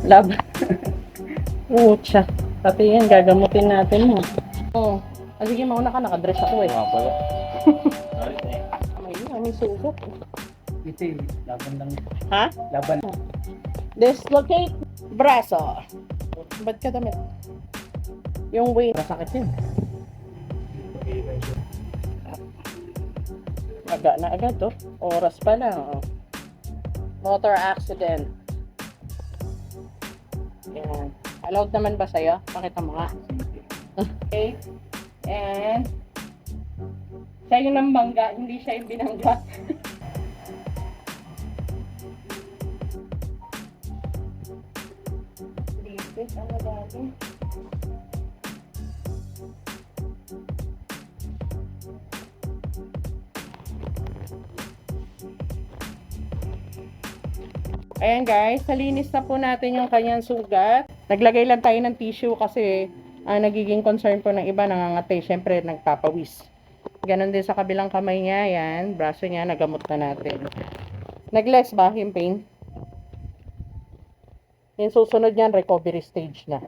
Laban. Pucha. Pati yan, gagamutin natin mo. Oh. Ah, sige, mauna ka. Nakadress ako eh. Nga pala. May sugat. Ito eh, laban lang. Ha? Laban. Dislocate braso. Ba't ka damit? Yung way. Masakit yun. Aga na agad to. Oras pa lang. Oh. Motor accident. Yan. Allowed naman ba sa'yo? Pakita mo nga. Okay. And siya yung nambangga, hindi siya yung binangga. Lipit, ano dati? Ayan guys, nalinis na po natin yung kanyang sugat. Naglagay lang tayo ng tissue kasi nagiging concern po ng iba, nangangati. Siyempre, nagpapawis. Ganon din sa kabilang kamay niya. Yan, braso niya, nagamot na natin. Nag-less ba yung pain? Yung susunod niyan, recovery stage na.